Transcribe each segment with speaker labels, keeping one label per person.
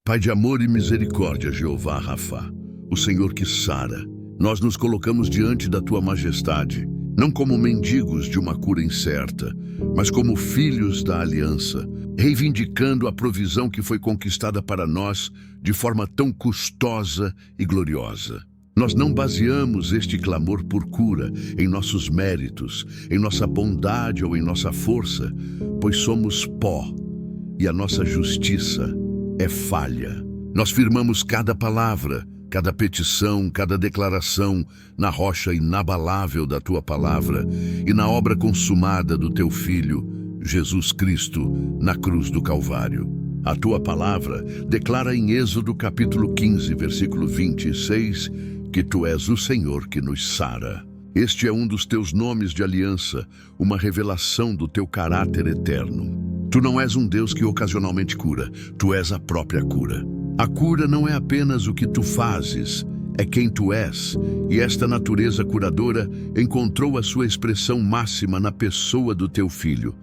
Speaker 1: Pai de amor e misericórdia, Jeová Rafá, o Senhor que sara, nós nos colocamos diante da tua majestade, não como mendigos de uma cura incerta, mas como filhos da aliança, reivindicando a provisão que foi conquistada para nós de forma tão custosa e gloriosa. Nós não baseamos este clamor por cura em nossos méritos, em nossa bondade ou em nossa força, pois somos pó e a nossa justiça é falha. Nós firmamos cada palavra, cada petição, cada declaração na rocha inabalável da tua palavra e na obra consumada do teu Filho, Jesus Cristo, na cruz do Calvário. A tua palavra declara em Êxodo capítulo 15, versículo 26, que tu és o Senhor que nos sara. Este é um dos teus nomes de aliança, uma revelação do teu caráter eterno. Tu não és um Deus que ocasionalmente cura, tu és a própria cura. A cura não é apenas o que tu fazes, é quem tu és, e esta natureza curadora encontrou a sua expressão máxima na pessoa do teu Filho.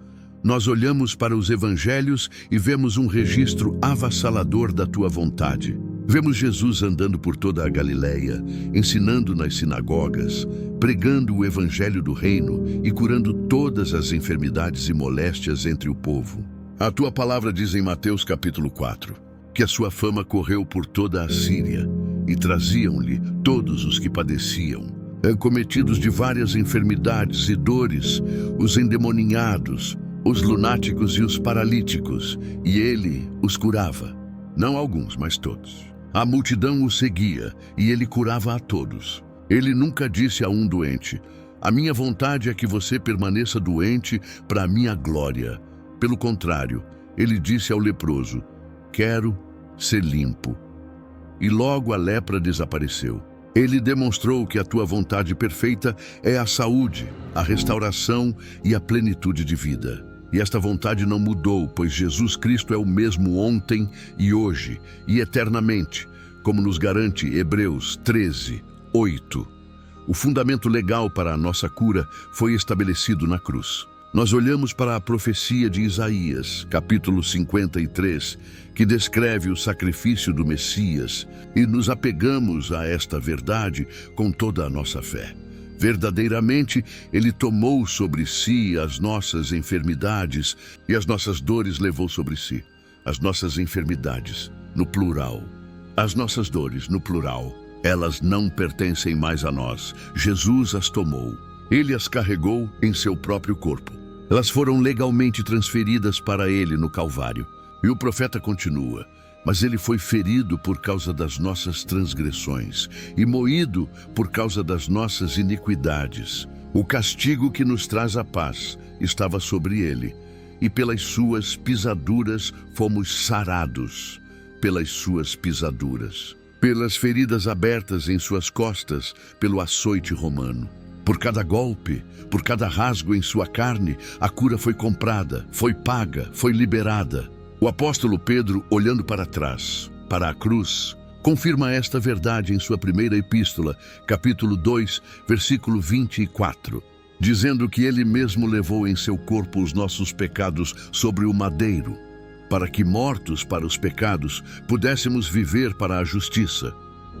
Speaker 1: Nós olhamos para os evangelhos e vemos um registro avassalador da tua vontade. Vemos Jesus andando por toda a Galileia, ensinando nas sinagogas, pregando o evangelho do reino e curando todas as enfermidades e moléstias entre o povo. A tua palavra diz em Mateus capítulo 4, que a sua fama correu por toda a Síria e traziam-lhe todos os que padeciam, acometidos de várias enfermidades e dores, os endemoninhados, os lunáticos e os paralíticos, e ele os curava. Não alguns, mas todos. A multidão o seguia, e ele curava a todos. Ele nunca disse a um doente: a minha vontade é que você permaneça doente para a minha glória. Pelo contrário, ele disse ao leproso: quero ser limpo. E logo a lepra desapareceu. Ele demonstrou que a tua vontade perfeita é a saúde, a restauração e a plenitude de vida. E esta vontade não mudou, pois Jesus Cristo é o mesmo ontem e hoje e eternamente, como nos garante Hebreus 13, 8. O fundamento legal para a nossa cura foi estabelecido na cruz. Nós olhamos para a profecia de Isaías, capítulo 53, que descreve o sacrifício do Messias, e nos apegamos a esta verdade com toda a nossa fé. Verdadeiramente, ele tomou sobre si as nossas enfermidades e as nossas dores levou sobre si. As nossas enfermidades, no plural. As nossas dores, no plural. Elas não pertencem mais a nós. Jesus as tomou. Ele as carregou em seu próprio corpo. Elas foram legalmente transferidas para ele no Calvário. E o profeta continua: mas ele foi ferido por causa das nossas transgressões e moído por causa das nossas iniquidades. O castigo que nos traz a paz estava sobre ele, e pelas suas pisaduras fomos sarados. Pelas suas pisaduras, pelas feridas abertas em suas costas, pelo açoite romano. Por cada golpe, por cada rasgo em sua carne, a cura foi comprada, foi paga, foi liberada. O apóstolo Pedro, olhando para trás, para a cruz, confirma esta verdade em sua primeira epístola, capítulo 2, versículo 24, dizendo que ele mesmo levou em seu corpo os nossos pecados sobre o madeiro, para que, mortos para os pecados, pudéssemos viver para a justiça,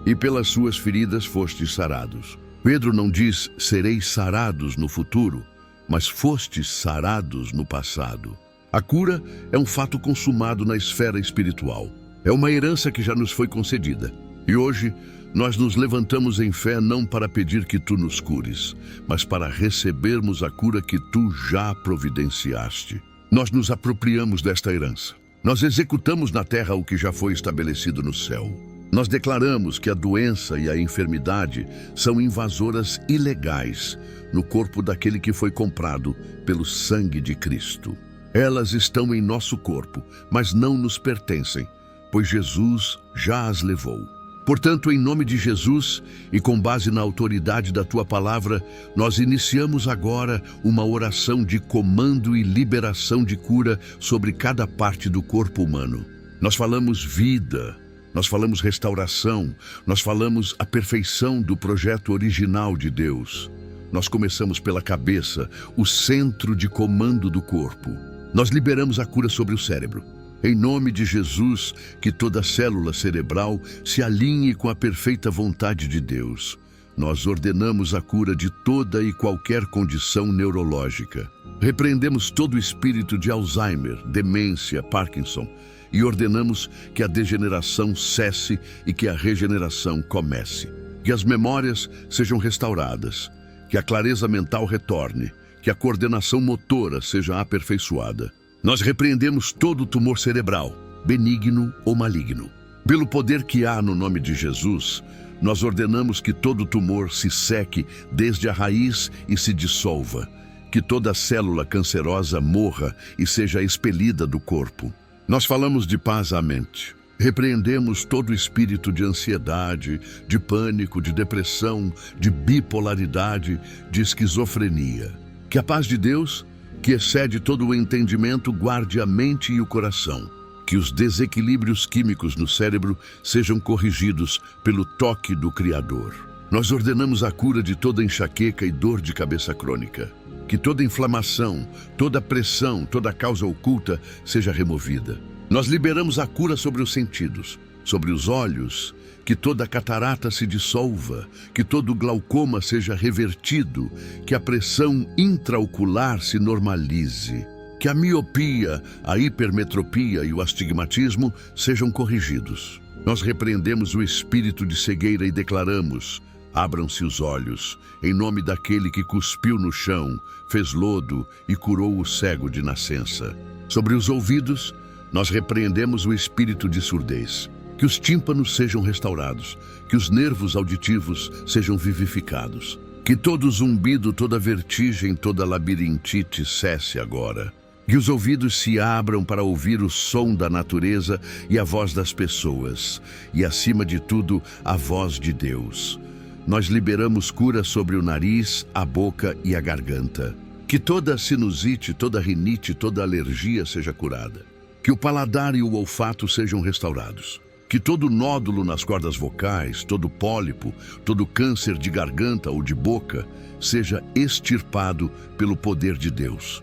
Speaker 1: e pelas suas feridas fostes sarados. Pedro não diz sereis sarados no futuro, mas fostes sarados no passado. A cura é um fato consumado na esfera espiritual. É uma herança que já nos foi concedida. E hoje, nós nos levantamos em fé não para pedir que tu nos cures, mas para recebermos a cura que tu já providenciaste. Nós nos apropriamos desta herança. Nós executamos na terra o que já foi estabelecido no céu. Nós declaramos que a doença e a enfermidade são invasoras ilegais no corpo daquele que foi comprado pelo sangue de Cristo. Elas estão em nosso corpo, mas não nos pertencem, pois Jesus já as levou. Portanto, em nome de Jesus e com base na autoridade da tua palavra, nós iniciamos agora uma oração de comando e liberação de cura sobre cada parte do corpo humano. Nós falamos vida, nós falamos restauração, nós falamos a perfeição do projeto original de Deus. Nós começamos pela cabeça, o centro de comando do corpo. Nós liberamos a cura sobre o cérebro. Em nome de Jesus, que toda célula cerebral se alinhe com a perfeita vontade de Deus. Nós ordenamos a cura de toda e qualquer condição neurológica. Repreendemos todo espírito de Alzheimer, demência, Parkinson e ordenamos que a degeneração cesse e que a regeneração comece. Que as memórias sejam restauradas, que a clareza mental retorne, que a coordenação motora seja aperfeiçoada. Nós repreendemos todo tumor cerebral, benigno ou maligno. Pelo poder que há no nome de Jesus, nós ordenamos que todo tumor se seque desde a raiz e se dissolva, que toda célula cancerosa morra e seja expelida do corpo. Nós falamos de paz à mente. Repreendemos todo espírito de ansiedade, de pânico, de depressão, de bipolaridade, de esquizofrenia. Que a paz de Deus, que excede todo o entendimento, guarde a mente e o coração. Que os desequilíbrios químicos no cérebro sejam corrigidos pelo toque do Criador. Nós ordenamos a cura de toda enxaqueca e dor de cabeça crônica. Que toda inflamação, toda pressão, toda causa oculta seja removida. Nós liberamos a cura sobre os sentidos, sobre os olhos, que toda catarata se dissolva, que todo glaucoma seja revertido, que a pressão intraocular se normalize. Que a miopia, a hipermetropia e o astigmatismo sejam corrigidos. Nós repreendemos o espírito de cegueira e declaramos: abram-se os olhos, em nome daquele que cuspiu no chão, fez lodo e curou o cego de nascença. Sobre os ouvidos, nós repreendemos o espírito de surdez. Que os tímpanos sejam restaurados, que os nervos auditivos sejam vivificados. Que todo zumbido, toda vertigem, toda labirintite cesse agora. Que os ouvidos se abram para ouvir o som da natureza e a voz das pessoas, e acima de tudo, a voz de Deus. Nós liberamos cura sobre o nariz, a boca e a garganta. Que toda sinusite, toda rinite, toda alergia seja curada. Que o paladar e o olfato sejam restaurados. Que todo nódulo nas cordas vocais, todo pólipo, todo câncer de garganta ou de boca seja extirpado pelo poder de Deus.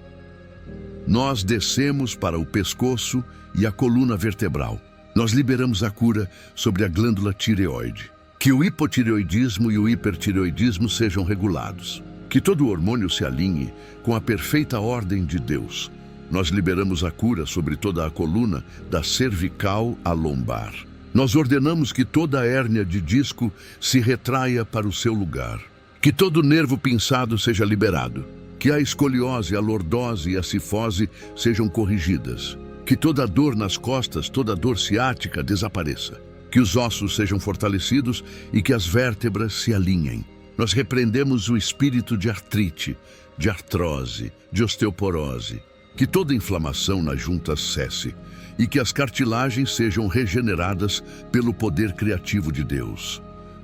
Speaker 1: Nós descemos para o pescoço e a coluna vertebral. Nós liberamos a cura sobre a glândula tireoide. Que o hipotireoidismo e o hipertireoidismo sejam regulados. Que todo hormônio se alinhe com a perfeita ordem de Deus. Nós liberamos a cura sobre toda a coluna, da cervical à lombar. Nós ordenamos que toda a hérnia de disco se retraia para o seu lugar. Que todo nervo pinçado seja liberado. Que a escoliose, a lordose e a cifose sejam corrigidas. Que toda dor nas costas, toda dor ciática desapareça. Que os ossos sejam fortalecidos e que as vértebras se alinhem. Nós repreendemos o espírito de artrite, de artrose, de osteoporose. Que toda inflamação nas juntas cesse e que as cartilagens sejam regeneradas pelo poder criativo de Deus.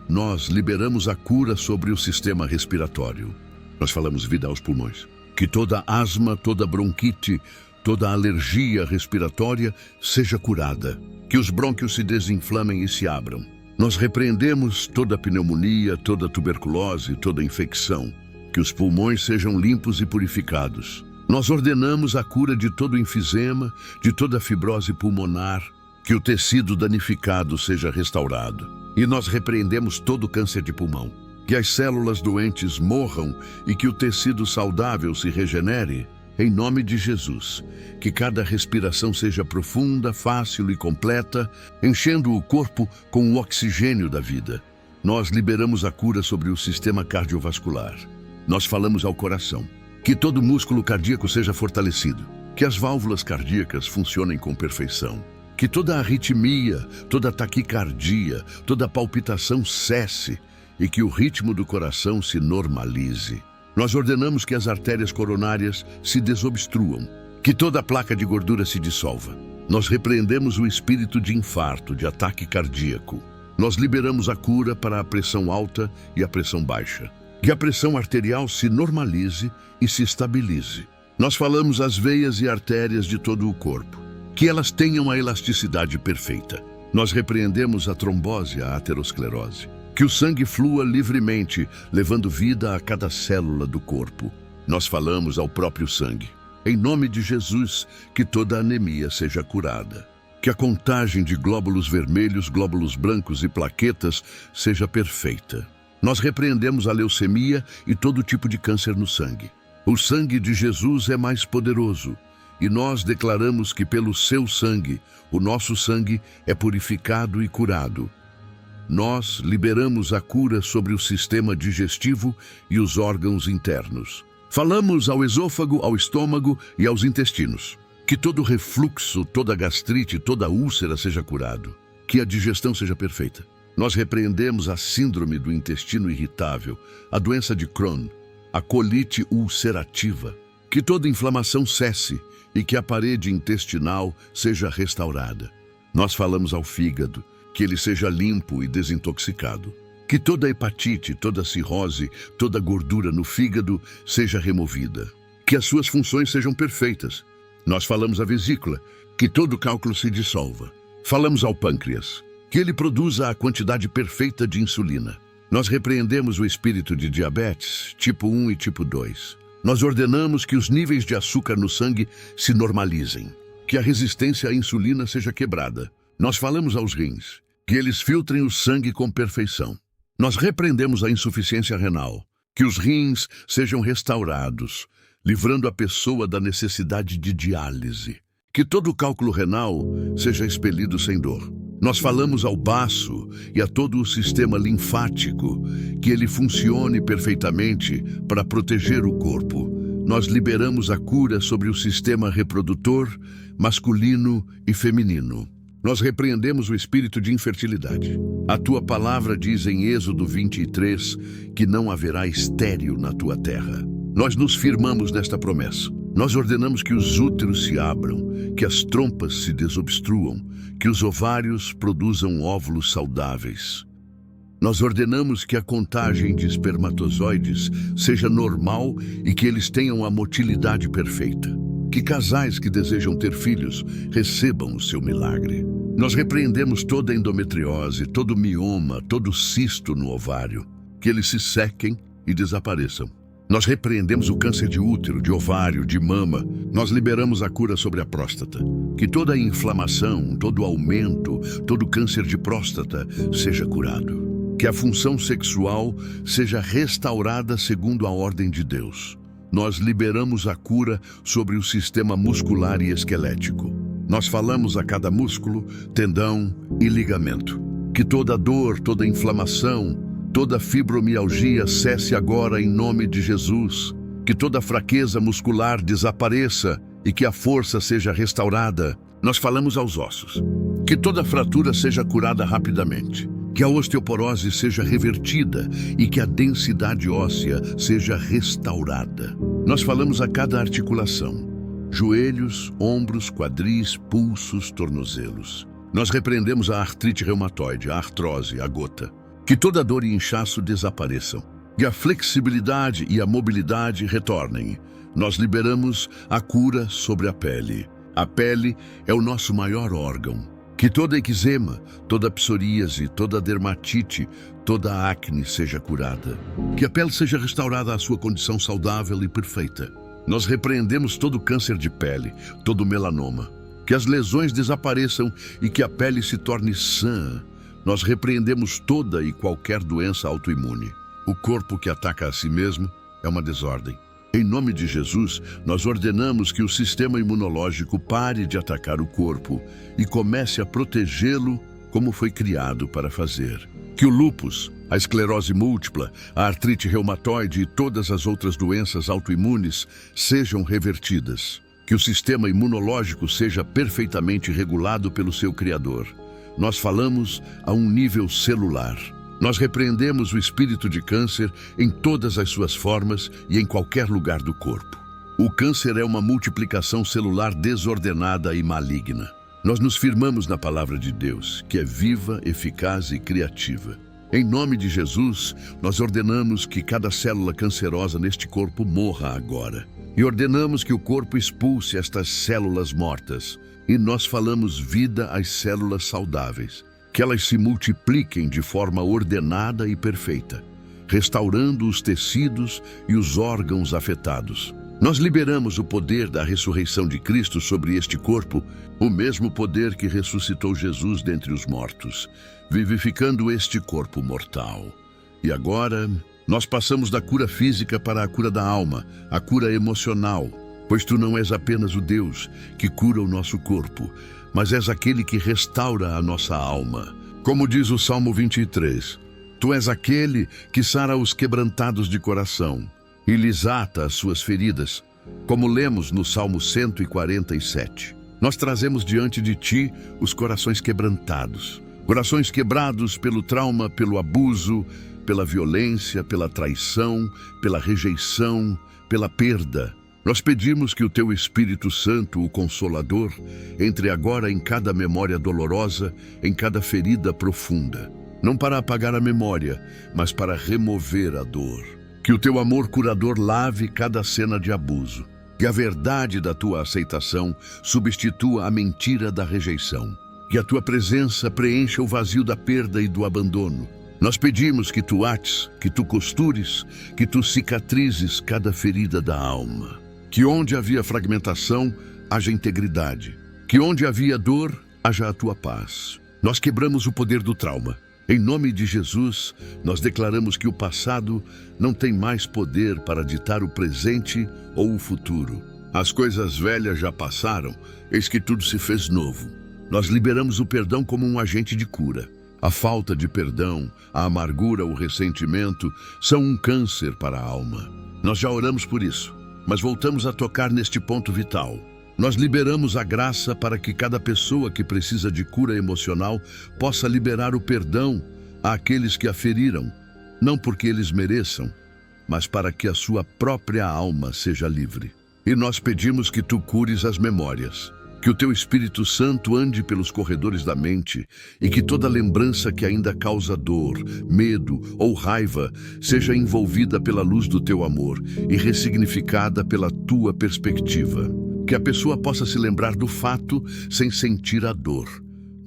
Speaker 1: Nós liberamos a cura sobre o sistema respiratório. Nós falamos vida aos pulmões. Que toda asma, toda bronquite, toda alergia respiratória seja curada. Que os brônquios se desinflamem e se abram. Nós repreendemos toda pneumonia, toda tuberculose, toda infecção. Que os pulmões sejam limpos e purificados. Nós ordenamos a cura de todo enfisema, de toda fibrose pulmonar, que o tecido danificado seja restaurado. E nós repreendemos todo câncer de pulmão. Que as células doentes morram e que o tecido saudável se regenere, em nome de Jesus. Que cada respiração seja profunda, fácil e completa, enchendo o corpo com o oxigênio da vida. Nós liberamos a cura sobre o sistema cardiovascular. Nós falamos ao coração. Que todo músculo cardíaco seja fortalecido. Que as válvulas cardíacas funcionem com perfeição. Que toda arritmia, toda taquicardia, toda palpitação cesse e que o ritmo do coração se normalize. Nós ordenamos que as artérias coronárias se desobstruam, que toda placa de gordura se dissolva. Nós repreendemos o espírito de infarto, de ataque cardíaco. Nós liberamos a cura para a pressão alta e a pressão baixa. Que a pressão arterial se normalize e se estabilize. Nós falamos às veias e artérias de todo o corpo, que elas tenham a elasticidade perfeita. Nós repreendemos a trombose, a aterosclerose. Que o sangue flua livremente, levando vida a cada célula do corpo. Nós falamos ao próprio sangue. Em nome de Jesus, que toda anemia seja curada. Que a contagem de glóbulos vermelhos, glóbulos brancos e plaquetas seja perfeita. Nós repreendemos a leucemia e todo tipo de câncer no sangue. O sangue de Jesus é mais poderoso e nós declaramos que pelo seu sangue, o nosso sangue é purificado e curado. Nós liberamos a cura sobre o sistema digestivo e os órgãos internos. Falamos ao esôfago, ao estômago e aos intestinos. Que todo refluxo, toda gastrite, toda úlcera seja curado. Que a digestão seja perfeita. Nós repreendemos a síndrome do intestino irritável, a doença de Crohn, a colite ulcerativa. Que toda inflamação cesse e que a parede intestinal seja restaurada. Nós falamos ao fígado, que ele seja limpo e desintoxicado. Que toda hepatite, toda cirrose, toda gordura no fígado seja removida. Que as suas funções sejam perfeitas. Nós falamos à vesícula, que todo cálculo se dissolva. Falamos ao pâncreas, que ele produza a quantidade perfeita de insulina. Nós repreendemos o espírito de diabetes, tipo 1 e tipo 2. Nós ordenamos que os níveis de açúcar no sangue se normalizem, que a resistência à insulina seja quebrada. Nós falamos aos rins, que eles filtrem o sangue com perfeição. Nós repreendemos a insuficiência renal, que os rins sejam restaurados, livrando a pessoa da necessidade de diálise. Que todo o cálculo renal seja expelido sem dor. Nós falamos ao baço e a todo o sistema linfático, que ele funcione perfeitamente para proteger o corpo. Nós liberamos a cura sobre o sistema reprodutor, masculino e feminino. Nós repreendemos o espírito de infertilidade. A tua palavra diz em Êxodo 23 que não haverá estéril na tua terra. Nós nos firmamos nesta promessa. Nós ordenamos que os úteros se abram, que as trompas se desobstruam, que os ovários produzam óvulos saudáveis. Nós ordenamos que a contagem de espermatozoides seja normal e que eles tenham a motilidade perfeita. Que casais que desejam ter filhos recebam o seu milagre. Nós repreendemos toda endometriose, todo mioma, todo cisto no ovário, que eles se sequem e desapareçam. Nós repreendemos o câncer de útero, de ovário, de mama. Nós liberamos a cura sobre a próstata. Que toda inflamação, todo aumento, todo câncer de próstata seja curado. Que a função sexual seja restaurada segundo a ordem de Deus. Nós liberamos a cura sobre o sistema muscular e esquelético. Nós falamos a cada músculo, tendão e ligamento. Que toda dor, toda inflamação, toda fibromialgia cesse agora em nome de Jesus. Que toda fraqueza muscular desapareça e que a força seja restaurada. Nós falamos aos ossos. Que toda fratura seja curada rapidamente. Que a osteoporose seja revertida e que a densidade óssea seja restaurada. Nós falamos a cada articulação. Joelhos, ombros, quadris, pulsos, tornozelos. Nós repreendemos a artrite reumatoide, a artrose, a gota. Que toda dor e inchaço desapareçam. Que a flexibilidade e a mobilidade retornem. Nós liberamos a cura sobre a pele. A pele é o nosso maior órgão. Que toda eczema, toda psoríase, toda dermatite, toda acne seja curada. Que a pele seja restaurada à sua condição saudável e perfeita. Nós repreendemos todo câncer de pele, todo melanoma. Que as lesões desapareçam e que a pele se torne sã. Nós repreendemos toda e qualquer doença autoimune. O corpo que ataca a si mesmo é uma desordem. Em nome de Jesus, nós ordenamos que o sistema imunológico pare de atacar o corpo e comece a protegê-lo como foi criado para fazer. Que o lúpus, a esclerose múltipla, a artrite reumatoide e todas as outras doenças autoimunes sejam revertidas. Que o sistema imunológico seja perfeitamente regulado pelo seu Criador. Nós falamos a um nível celular. Nós repreendemos o espírito de câncer em todas as suas formas e em qualquer lugar do corpo. O câncer é uma multiplicação celular desordenada e maligna. Nós nos firmamos na palavra de Deus, que é viva, eficaz e criativa. Em nome de Jesus, nós ordenamos que cada célula cancerosa neste corpo morra agora. E ordenamos que o corpo expulse estas células mortas. E nós falamos vida às células saudáveis. Que elas se multipliquem de forma ordenada e perfeita, restaurando os tecidos e os órgãos afetados. Nós liberamos o poder da ressurreição de Cristo sobre este corpo, o mesmo poder que ressuscitou Jesus dentre os mortos, vivificando este corpo mortal. E agora, nós passamos da cura física para a cura da alma, a cura emocional, pois tu não és apenas o Deus que cura o nosso corpo, mas és aquele que restaura a nossa alma. Como diz o Salmo 23, tu és aquele que sara os quebrantados de coração e lhes ata as suas feridas, como lemos no Salmo 147. Nós trazemos diante de ti os corações quebrantados, corações quebrados pelo trauma, pelo abuso, pela violência, pela traição, pela rejeição, pela perda. Nós pedimos que o teu Espírito Santo, o Consolador, entre agora em cada memória dolorosa, em cada ferida profunda, não para apagar a memória, mas para remover a dor. Que o teu amor curador lave cada cena de abuso. Que a verdade da tua aceitação substitua a mentira da rejeição. Que a tua presença preencha o vazio da perda e do abandono. Nós pedimos que tu ates, que tu costures, que tu cicatrizes cada ferida da alma. Que onde havia fragmentação, haja integridade. Que onde havia dor, haja a tua paz. Nós quebramos o poder do trauma. Em nome de Jesus, nós declaramos que o passado não tem mais poder para ditar o presente ou o futuro. As coisas velhas já passaram, eis que tudo se fez novo. Nós liberamos o perdão como um agente de cura. A falta de perdão, a amargura, o ressentimento são um câncer para a alma. Nós já oramos por isso, mas voltamos a tocar neste ponto vital. Nós liberamos a graça para que cada pessoa que precisa de cura emocional possa liberar o perdão àqueles que a feriram, não porque eles mereçam, mas para que a sua própria alma seja livre. E nós pedimos que tu cures as memórias, que o teu Espírito Santo ande pelos corredores da mente e que toda lembrança que ainda causa dor, medo ou raiva seja envolvida pela luz do teu amor e ressignificada pela tua perspectiva. Que a pessoa possa se lembrar do fato sem sentir a dor.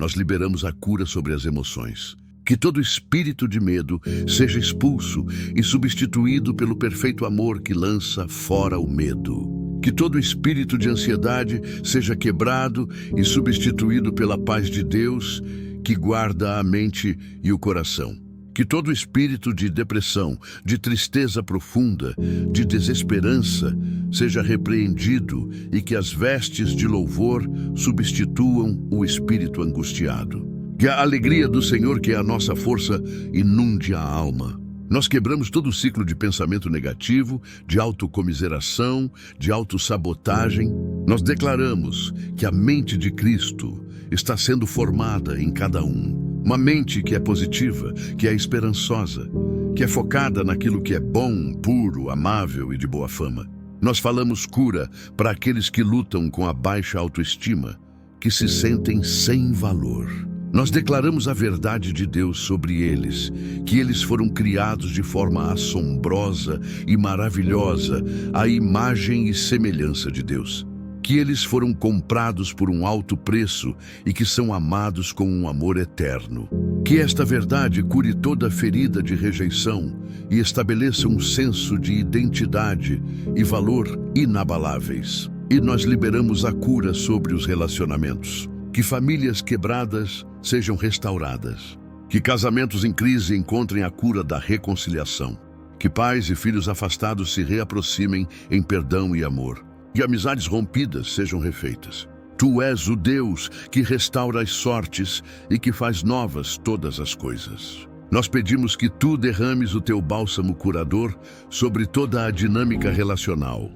Speaker 1: Nós liberamos a cura sobre as emoções. Que todo espírito de medo seja expulso e substituído pelo perfeito amor que lança fora o medo. Que todo espírito de ansiedade seja quebrado e substituído pela paz de Deus que guarda a mente e o coração. Que todo espírito de depressão, de tristeza profunda, de desesperança, seja repreendido e que as vestes de louvor substituam o espírito angustiado. Que a alegria do Senhor, que é a nossa força, inunde a alma. Nós quebramos todo o ciclo de pensamento negativo, de autocomiseração, de autossabotagem. Nós declaramos que a mente de Cristo está sendo formada em cada um. Uma mente que é positiva, que é esperançosa, que é focada naquilo que é bom, puro, amável e de boa fama. Nós falamos cura para aqueles que lutam com a baixa autoestima, que se sentem sem valor. Nós declaramos a verdade de Deus sobre eles, que eles foram criados de forma assombrosa e maravilhosa, à imagem e semelhança de Deus. Que eles foram comprados por um alto preço e que são amados com um amor eterno. Que esta verdade cure toda ferida de rejeição e estabeleça um senso de identidade e valor inabaláveis. E nós liberamos a cura sobre os relacionamentos. Que famílias quebradas sejam restauradas. Que casamentos em crise encontrem a cura da reconciliação. Que pais e filhos afastados se reaproximem em perdão e amor. Que amizades rompidas sejam refeitas. Tu és o Deus que restaura as sortes e que faz novas todas as coisas. Nós pedimos que tu derrames o teu bálsamo curador sobre toda a dinâmica relacional,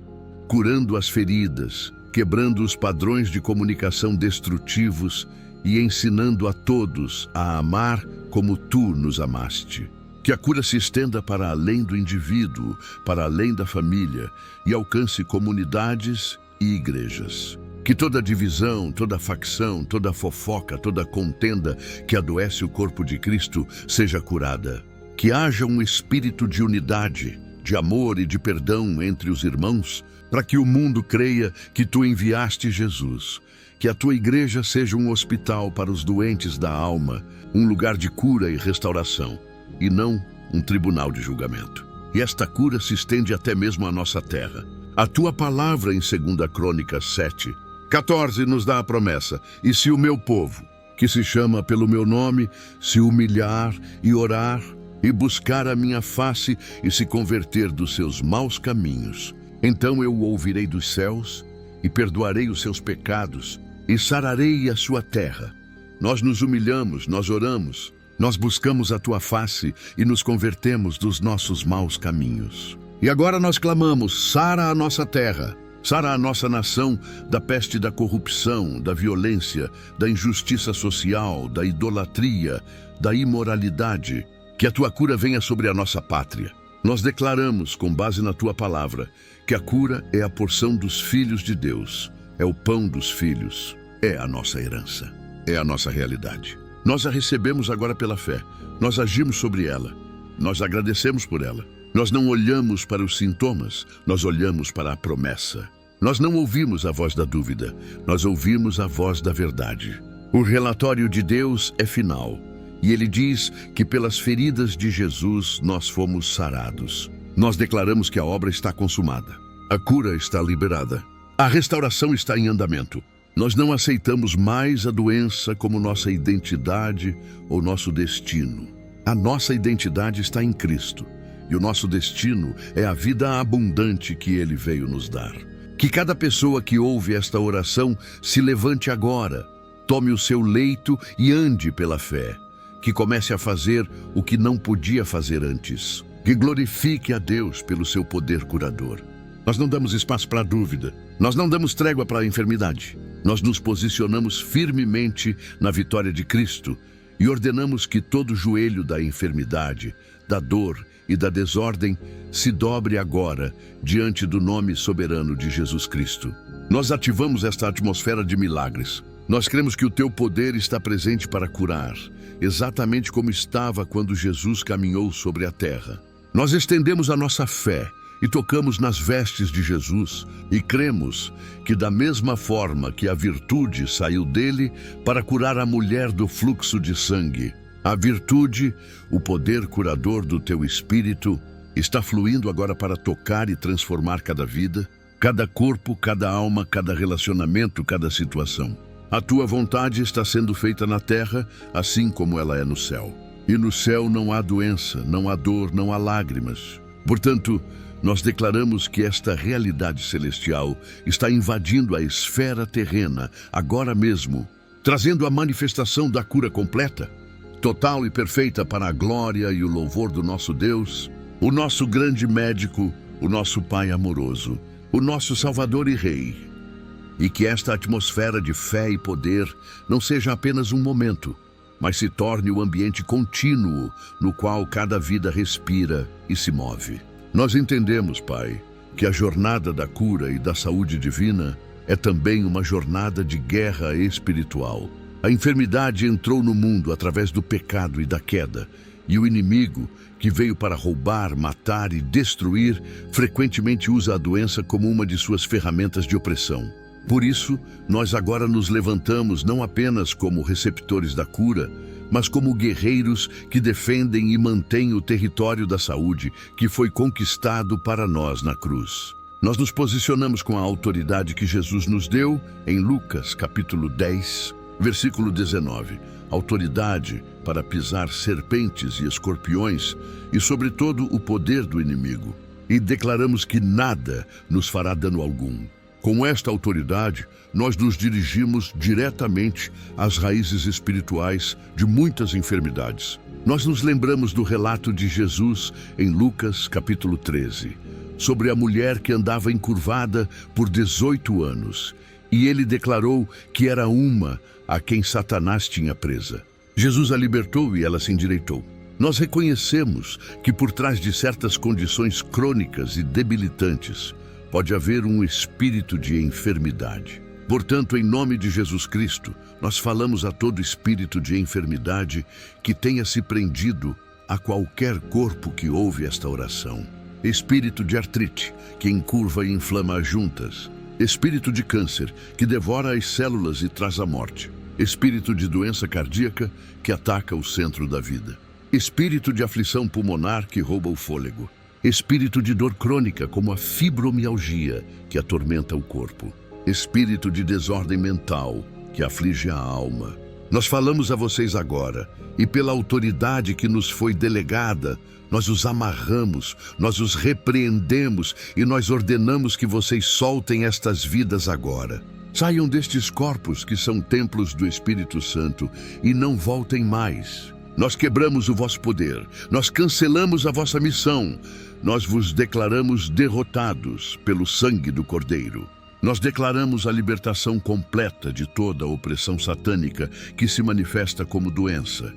Speaker 1: curando as feridas, quebrando os padrões de comunicação destrutivos e ensinando a todos a amar como tu nos amaste. Que a cura se estenda para além do indivíduo, para além da família e alcance comunidades e igrejas. Que toda divisão, toda facção, toda fofoca, toda contenda que adoece o corpo de Cristo seja curada. Que haja um espírito de unidade, de amor e de perdão entre os irmãos, para que o mundo creia que tu enviaste Jesus. Que a tua igreja seja um hospital para os doentes da alma, um lugar de cura e restauração, e não um tribunal de julgamento. E esta cura se estende até mesmo à nossa terra. A tua palavra em 2 Crônicas 7:14 nos dá a promessa: e se o meu povo, que se chama pelo meu nome, se humilhar e orar e buscar a minha face e se converter dos seus maus caminhos, então eu o ouvirei dos céus e perdoarei os seus pecados e sararei a sua terra. Nós nos humilhamos, nós oramos, nós buscamos a tua face e nos convertemos dos nossos maus caminhos. E agora nós clamamos: sara a nossa terra, sara a nossa nação da peste da corrupção, da violência, da injustiça social, da idolatria, da imoralidade. Que a tua cura venha sobre a nossa pátria. Nós declaramos, com base na tua palavra, que a cura é a porção dos filhos de Deus, é o pão dos filhos, é a nossa herança, é a nossa realidade. Nós a recebemos agora pela fé, nós agimos sobre ela, nós agradecemos por ela. Nós não olhamos para os sintomas, nós olhamos para a promessa. Nós não ouvimos a voz da dúvida, nós ouvimos a voz da verdade. O relatório de Deus é final. E ele diz que pelas feridas de Jesus nós fomos sarados. Nós declaramos que a obra está consumada. A cura está liberada. A restauração está em andamento. Nós não aceitamos mais a doença como nossa identidade ou nosso destino. A nossa identidade está em Cristo. E o nosso destino é a vida abundante que Ele veio nos dar. Que cada pessoa que ouve esta oração se levante agora, tome o seu leito e ande pela fé. Que comece a fazer o que não podia fazer antes. Que glorifique a Deus pelo seu poder curador. Nós não damos espaço para a dúvida. Nós não damos trégua para a enfermidade. Nós nos posicionamos firmemente na vitória de Cristo e ordenamos que todo joelho da enfermidade, da dor e da desordem se dobre agora diante do nome soberano de Jesus Cristo. Nós ativamos esta atmosfera de milagres. Nós cremos que o teu poder está presente para curar, exatamente como estava quando Jesus caminhou sobre a terra. Nós estendemos a nossa fé e tocamos nas vestes de Jesus e cremos que da mesma forma que a virtude saiu dele para curar a mulher do fluxo de sangue, a virtude, o poder curador do teu Espírito, está fluindo agora para tocar e transformar cada vida, cada corpo, cada alma, cada relacionamento, cada situação. A tua vontade está sendo feita na terra, assim como ela é no céu. E no céu não há doença, não há dor, não há lágrimas. Portanto, nós declaramos que esta realidade celestial está invadindo a esfera terrena, agora mesmo, trazendo a manifestação da cura completa, total e perfeita para a glória e o louvor do nosso Deus, o nosso grande médico, o nosso Pai amoroso, o nosso Salvador e Rei. E que esta atmosfera de fé e poder não seja apenas um momento, mas se torne o ambiente contínuo no qual cada vida respira e se move. Nós entendemos, Pai, que a jornada da cura e da saúde divina é também uma jornada de guerra espiritual. A enfermidade entrou no mundo através do pecado e da queda, e o inimigo, que veio para roubar, matar e destruir, frequentemente usa a doença como uma de suas ferramentas de opressão. Por isso, nós agora nos levantamos não apenas como receptores da cura, mas como guerreiros que defendem e mantêm o território da saúde que foi conquistado para nós na cruz. Nós nos posicionamos com a autoridade que Jesus nos deu em Lucas, capítulo 10, versículo 19. Autoridade para pisar serpentes e escorpiões e, sobretudo, o poder do inimigo. E declaramos que nada nos fará dano algum. Com esta autoridade, nós nos dirigimos diretamente às raízes espirituais de muitas enfermidades. Nós nos lembramos do relato de Jesus em Lucas, capítulo 13, sobre a mulher que andava encurvada por 18 anos, e ele declarou que era uma a quem Satanás tinha presa. Jesus a libertou e ela se endireitou. Nós reconhecemos que por trás de certas condições crônicas e debilitantes, pode haver um espírito de enfermidade. Portanto, em nome de Jesus Cristo, nós falamos a todo espírito de enfermidade que tenha se prendido a qualquer corpo que ouve esta oração. Espírito de artrite, que encurva e inflama as juntas. Espírito de câncer, que devora as células e traz a morte. Espírito de doença cardíaca, que ataca o centro da vida. Espírito de aflição pulmonar, que rouba o fôlego. espírito de dor crônica, como a fibromialgia, que atormenta o corpo, espírito de desordem mental, que aflige a alma. Nós falamos a vocês agora, e pela autoridade que nos foi delegada, nós os amarramos, nós os repreendemos e nós ordenamos que vocês soltem estas vidas agora. Saiam destes corpos que são templos do Espírito Santo e não voltem mais. Nós quebramos o vosso poder, nós cancelamos a vossa missão, nós vos declaramos derrotados pelo sangue do Cordeiro. Nós declaramos a libertação completa de toda a opressão satânica que se manifesta como doença.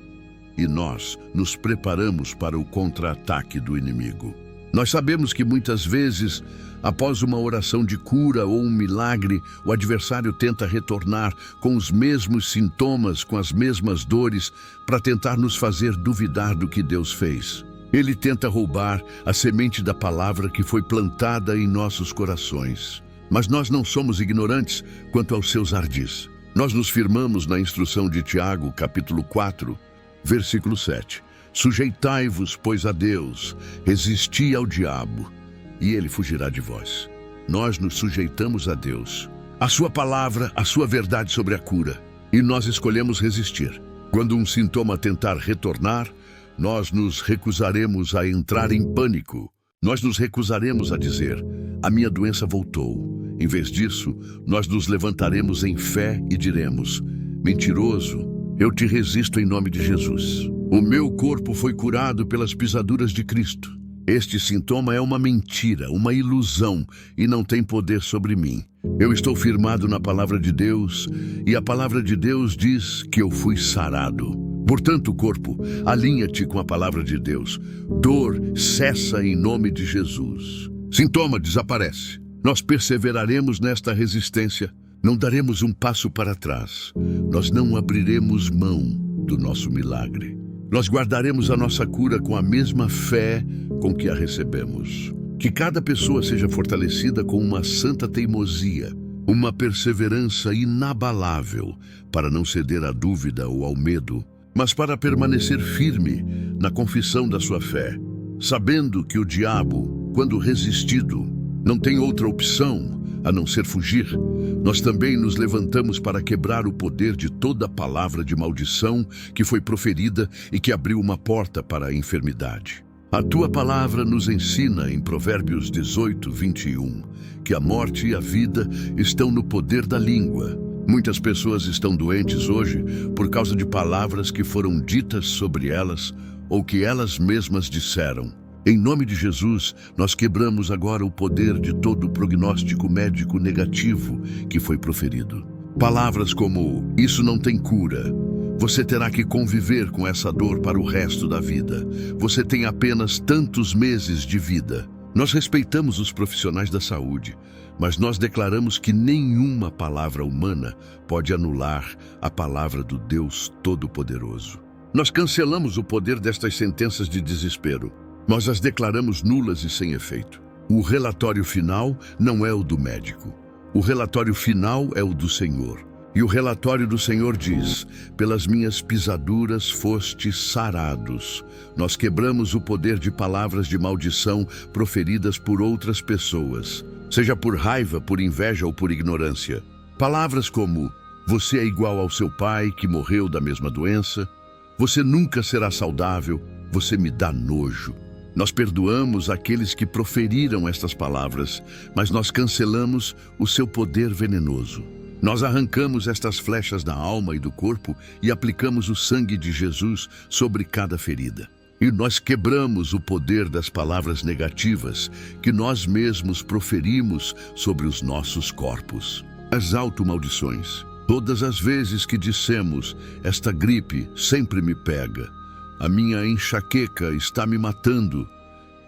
Speaker 1: E nós nos preparamos para o contra-ataque do inimigo. Nós sabemos que muitas vezes, após uma oração de cura ou um milagre, o adversário tenta retornar com os mesmos sintomas, com as mesmas dores, para tentar nos fazer duvidar do que Deus fez. Ele tenta roubar a semente da palavra que foi plantada em nossos corações. Mas nós não somos ignorantes quanto aos seus ardis. Nós nos firmamos na instrução de Tiago, capítulo 4, versículo 7. Sujeitai-vos, pois, a Deus, resisti ao diabo, e ele fugirá de vós. Nós nos sujeitamos a Deus, a sua palavra, a sua verdade sobre a cura, e nós escolhemos resistir. Quando um sintoma tentar retornar, nós nos recusaremos a entrar em pânico. Nós nos recusaremos a dizer, a minha doença voltou. Em vez disso, nós nos levantaremos em fé e diremos, mentiroso, eu te resisto em nome de Jesus. O meu corpo foi curado pelas pisaduras de Cristo. Este sintoma é uma mentira, uma ilusão e não tem poder sobre mim. Eu estou firmado na palavra de Deus e a palavra de Deus diz que eu fui sarado. Portanto, corpo, alinha-te com a palavra de Deus. Dor cessa em nome de Jesus. Sintoma desaparece. Nós perseveraremos nesta resistência. Não daremos um passo para trás. Nós não abriremos mão do nosso milagre. Nós guardaremos a nossa cura com a mesma fé com que a recebemos. Que cada pessoa seja fortalecida com uma santa teimosia, uma perseverança inabalável para não ceder à dúvida ou ao medo, mas para permanecer firme na confissão da sua fé, sabendo que o diabo, quando resistido, não tem outra opção a não ser fugir. Nós também nos levantamos para quebrar o poder de toda palavra de maldição que foi proferida e que abriu uma porta para a enfermidade. A tua palavra nos ensina em Provérbios 18, 21, que a morte e a vida estão no poder da língua. Muitas pessoas estão doentes hoje por causa de palavras que foram ditas sobre elas ou que elas mesmas disseram. Em nome de Jesus, nós quebramos agora o poder de todo o prognóstico médico negativo que foi proferido. Palavras como, isso não tem cura, você terá que conviver com essa dor para o resto da vida, você tem apenas tantos meses de vida. Nós respeitamos os profissionais da saúde, mas nós declaramos que nenhuma palavra humana pode anular a palavra do Deus Todo-Poderoso. Nós cancelamos o poder destas sentenças de desespero. Nós as declaramos nulas e sem efeito. O relatório final não é o do médico. O relatório final é o do Senhor. E o relatório do Senhor diz, pelas minhas pisaduras fostes sarados. Nós quebramos o poder de palavras de maldição proferidas por outras pessoas, seja por raiva, por inveja ou por ignorância. Palavras como, você é igual ao seu pai que morreu da mesma doença, você nunca será saudável, você me dá nojo. Nós perdoamos aqueles que proferiram estas palavras, mas nós cancelamos o seu poder venenoso. Nós arrancamos estas flechas da alma e do corpo e aplicamos o sangue de Jesus sobre cada ferida. E nós quebramos o poder das palavras negativas que nós mesmos proferimos sobre os nossos corpos. As automaldições. Todas as vezes que dissemos, esta gripe sempre me pega, a minha enxaqueca está me matando,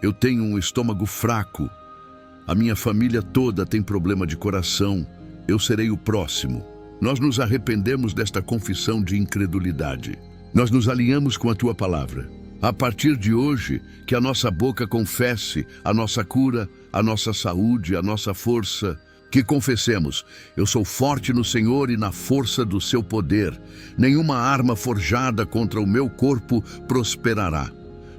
Speaker 1: eu tenho um estômago fraco, a minha família toda tem problema de coração, eu serei o próximo. Nós nos arrependemos desta confissão de incredulidade. Nós nos alinhamos com a tua palavra. A partir de hoje, que a nossa boca confesse a nossa cura, a nossa saúde, a nossa força. Que confessemos, eu sou forte no Senhor e na força do seu poder. Nenhuma arma forjada contra o meu corpo prosperará.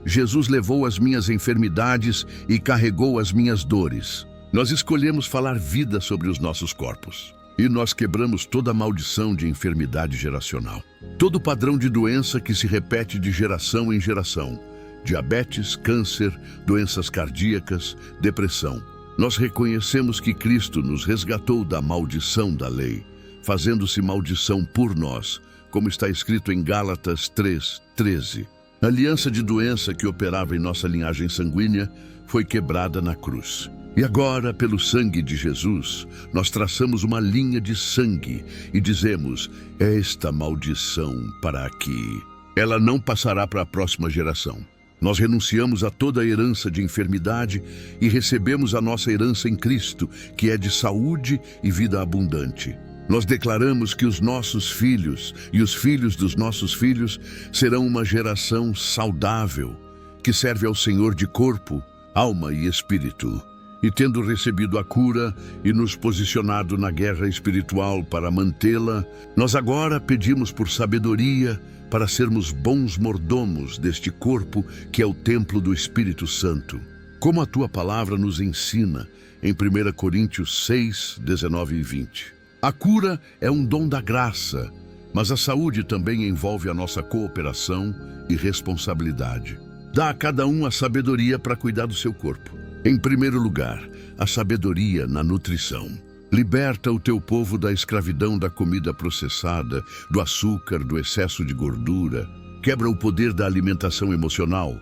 Speaker 1: Jesus levou as minhas enfermidades e carregou as minhas dores. Nós escolhemos falar vida sobre os nossos corpos. E nós quebramos toda a maldição de enfermidade geracional. Todo padrão de doença que se repete de geração em geração. Diabetes, câncer, doenças cardíacas, depressão. Nós reconhecemos que Cristo nos resgatou da maldição da lei, fazendo-se maldição por nós, como está escrito em Gálatas 3:13. A aliança de doença que operava em nossa linhagem sanguínea foi quebrada na cruz. E agora, pelo sangue de Jesus, nós traçamos uma linha de sangue e dizemos: esta maldição para aqui. Ela não passará para a próxima geração. Nós renunciamos a toda a herança de enfermidade e recebemos a nossa herança em Cristo, que é de saúde e vida abundante. Nós declaramos que os nossos filhos e os filhos dos nossos filhos serão uma geração saudável, que serve ao Senhor de corpo, alma e espírito. E tendo recebido a cura e nos posicionado na guerra espiritual para mantê-la, nós agora pedimos por sabedoria para sermos bons mordomos deste corpo que é o templo do Espírito Santo. Como a tua palavra nos ensina em 1 Coríntios 6, 19 e 20. A cura é um dom da graça, mas a saúde também envolve a nossa cooperação e responsabilidade. Dá a cada um a sabedoria para cuidar do seu corpo. Em primeiro lugar, a sabedoria na nutrição. Liberta o teu povo da escravidão da comida processada, do açúcar, do excesso de gordura. Quebra o poder da alimentação emocional,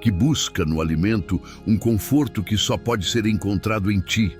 Speaker 1: que busca no alimento um conforto que só pode ser encontrado em ti.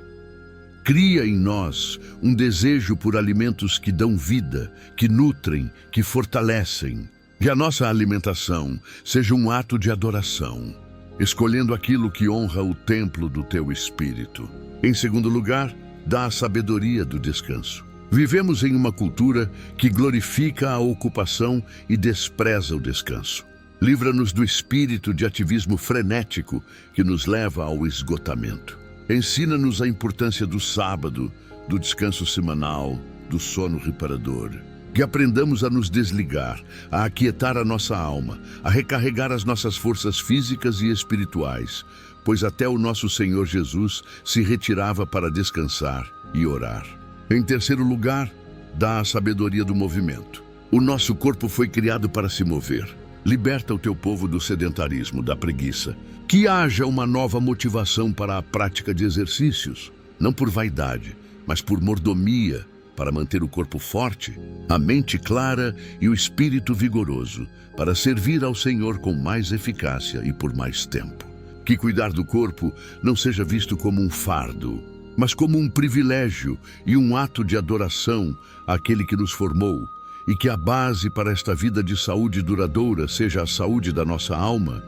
Speaker 1: Cria em nós um desejo por alimentos que dão vida, que nutrem, que fortalecem. Que a nossa alimentação seja um ato de adoração, escolhendo aquilo que honra o templo do teu Espírito. Em segundo lugar, dá a sabedoria do descanso. Vivemos em uma cultura que glorifica a ocupação e despreza o descanso. Livra-nos do espírito de ativismo frenético que nos leva ao esgotamento. Ensina-nos a importância do sábado, do descanso semanal, do sono reparador. Que aprendamos a nos desligar, a aquietar a nossa alma, a recarregar as nossas forças físicas e espirituais, pois até o nosso Senhor Jesus se retirava para descansar e orar. Em terceiro lugar, dá a sabedoria do movimento. O nosso corpo foi criado para se mover. Liberta o teu povo do sedentarismo, da preguiça. Que haja uma nova motivação para a prática de exercícios, não por vaidade, mas por mordomia, para manter o corpo forte, a mente clara e o espírito vigoroso, para servir ao Senhor com mais eficácia e por mais tempo. Que cuidar do corpo não seja visto como um fardo, mas como um privilégio e um ato de adoração àquele que nos formou, e que a base para esta vida de saúde duradoura seja a saúde da nossa alma,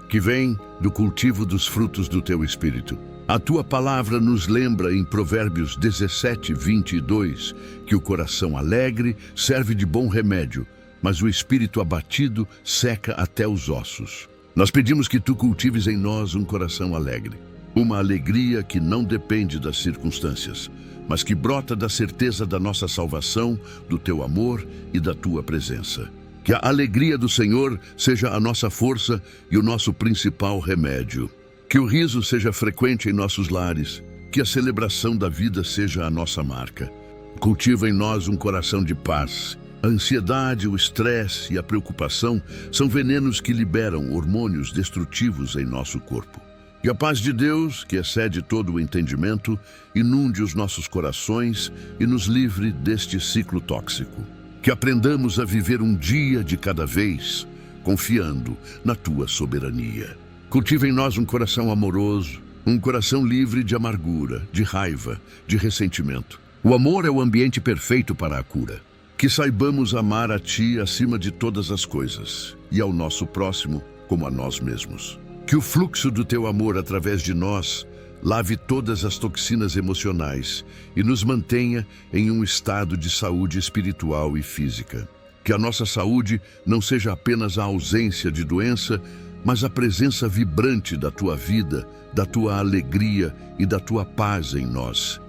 Speaker 1: que vem do cultivo dos frutos do teu Espírito. A tua palavra nos lembra em Provérbios 17, 22, que o coração alegre serve de bom remédio, mas o espírito abatido seca até os ossos. Nós pedimos que tu cultives em nós um coração alegre, uma alegria que não depende das circunstâncias, mas que brota da certeza da nossa salvação, do teu amor e da tua presença. Que a alegria do Senhor seja a nossa força e o nosso principal remédio. Que o riso seja frequente em nossos lares, que a celebração da vida seja a nossa marca. Cultiva em nós um coração de paz. A ansiedade, o estresse e a preocupação são venenos que liberam hormônios destrutivos em nosso corpo. Que a paz de Deus, que excede todo o entendimento, inunde os nossos corações e nos livre deste ciclo tóxico. Que aprendamos a viver um dia de cada vez, confiando na tua soberania. Cultiva em nós um coração amoroso, um coração livre de amargura, de raiva, de ressentimento. O amor é o ambiente perfeito para a cura. Que saibamos amar a ti acima de todas as coisas, e ao nosso próximo como a nós mesmos. Que o fluxo do teu amor através de nós lave todas as toxinas emocionais e nos mantenha em um estado de saúde espiritual e física. Que a nossa saúde não seja apenas a ausência de doença, mas a presença vibrante da tua vida, da tua alegria e da tua paz em nós.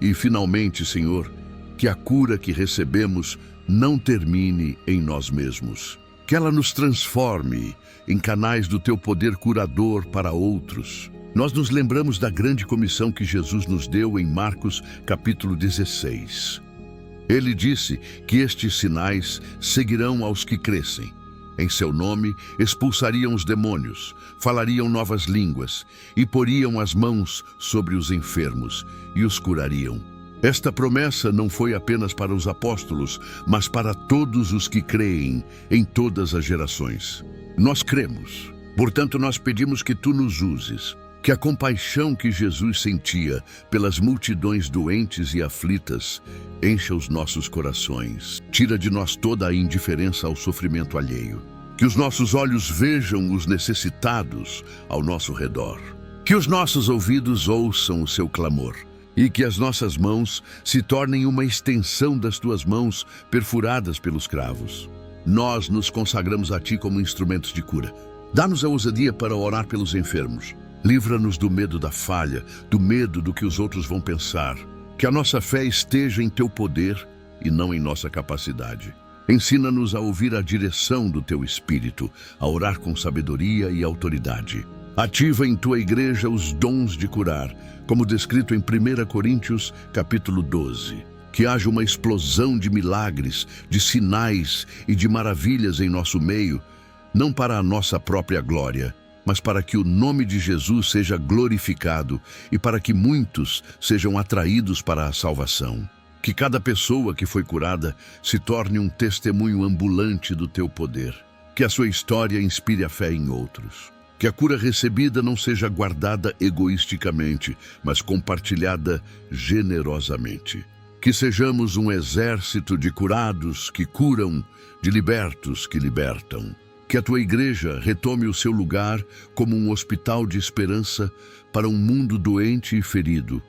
Speaker 1: E finalmente, Senhor, que a cura que recebemos não termine em nós mesmos. Que ela nos transforme em canais do teu poder curador para outros. Nós nos lembramos da grande comissão que Jesus nos deu em Marcos capítulo 16. Ele disse que estes sinais seguirão aos que crescem. Em seu nome expulsariam os demônios, falariam novas línguas e poriam as mãos sobre os enfermos e os curariam. Esta promessa não foi apenas para os apóstolos, mas para todos os que creem em todas as gerações. Nós cremos, portanto nós pedimos que tu nos uses, que a compaixão que Jesus sentia pelas multidões doentes e aflitas encha os nossos corações. Tira de nós toda a indiferença ao sofrimento alheio. Que os nossos olhos vejam os necessitados ao nosso redor. Que os nossos ouvidos ouçam o seu clamor. E que as nossas mãos se tornem uma extensão das tuas mãos perfuradas pelos cravos. Nós nos consagramos a ti como instrumentos de cura. Dá-nos a ousadia para orar pelos enfermos. Livra-nos do medo da falha, do medo do que os outros vão pensar. Que a nossa fé esteja em teu poder e não em nossa capacidade. Ensina-nos a ouvir a direção do teu Espírito, a orar com sabedoria e autoridade. Ativa em tua igreja os dons de curar, como descrito em 1 Coríntios capítulo 12. Que haja uma explosão de milagres, de sinais e de maravilhas em nosso meio, não para a nossa própria glória, mas para que o nome de Jesus seja glorificado e para que muitos sejam atraídos para a salvação. Que cada pessoa que foi curada se torne um testemunho ambulante do teu poder. Que a sua história inspire a fé em outros. Que a cura recebida não seja guardada egoisticamente, mas compartilhada generosamente. Que sejamos um exército de curados que curam, de libertos que libertam. Que a tua igreja retome o seu lugar como um hospital de esperança para um mundo doente e ferido.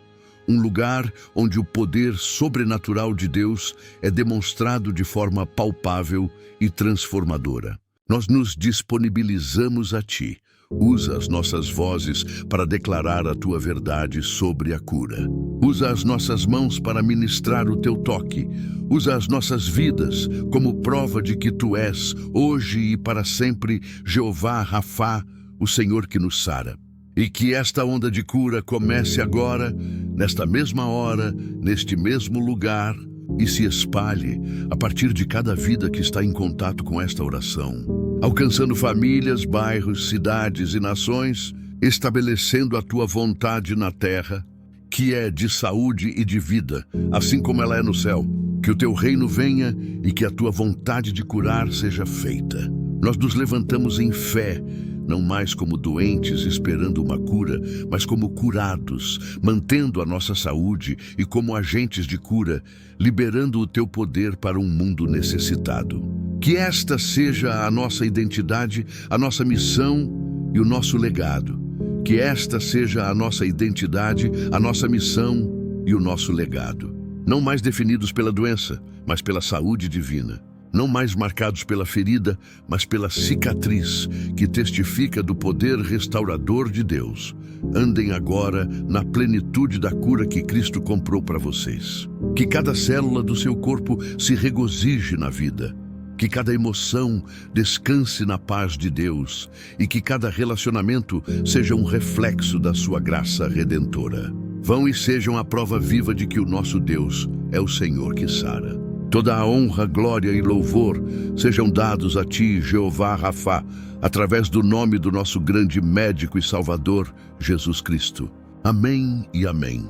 Speaker 1: Um lugar onde o poder sobrenatural de Deus é demonstrado de forma palpável e transformadora. Nós nos disponibilizamos a ti. Usa as nossas vozes para declarar a tua verdade sobre a cura. Usa as nossas mãos para ministrar o teu toque. Usa as nossas vidas como prova de que tu és, hoje e para sempre, Jeová Rafá, o Senhor que nos sara. E que esta onda de cura comece agora, nesta mesma hora, neste mesmo lugar, e se espalhe a partir de cada vida que está em contato com esta oração, alcançando famílias, bairros, cidades e nações, estabelecendo a tua vontade na terra, que é de saúde e de vida, assim como ela é no céu. Que o teu reino venha e que a tua vontade de curar seja feita. Nós nos levantamos em fé, não mais como doentes esperando uma cura, mas como curados, mantendo a nossa saúde e como agentes de cura, liberando o teu poder para um mundo necessitado. Que esta seja a nossa identidade, a nossa missão e o nosso legado. Que esta seja a nossa identidade, a nossa missão e o nosso legado. Não mais definidos pela doença, mas pela saúde divina. Não mais marcados pela ferida, mas pela cicatriz, que testifica do poder restaurador de Deus. Andem agora na plenitude da cura que Cristo comprou para vocês. Que cada célula do seu corpo se regozije na vida. Que cada emoção descanse na paz de Deus e que cada relacionamento seja um reflexo da sua graça redentora. Vão e sejam a prova viva de que o nosso Deus é o Senhor que sara. Toda a honra, glória e louvor sejam dados a ti, Jeová Rafá, através do nome do nosso grande médico e salvador, Jesus Cristo. Amém e amém.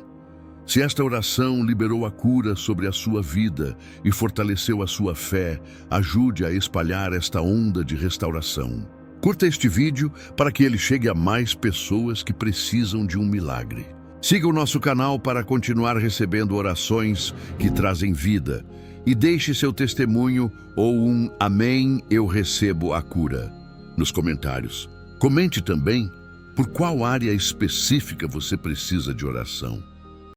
Speaker 1: Se esta oração liberou a cura sobre a sua vida e fortaleceu a sua fé, ajude a espalhar esta onda de restauração. Curta este vídeo para que ele chegue a mais pessoas que precisam de um milagre. Siga o nosso canal para continuar recebendo orações que trazem vida. E deixe seu testemunho ou um amém, eu recebo a cura nos comentários. Comente também por qual área específica você precisa de oração.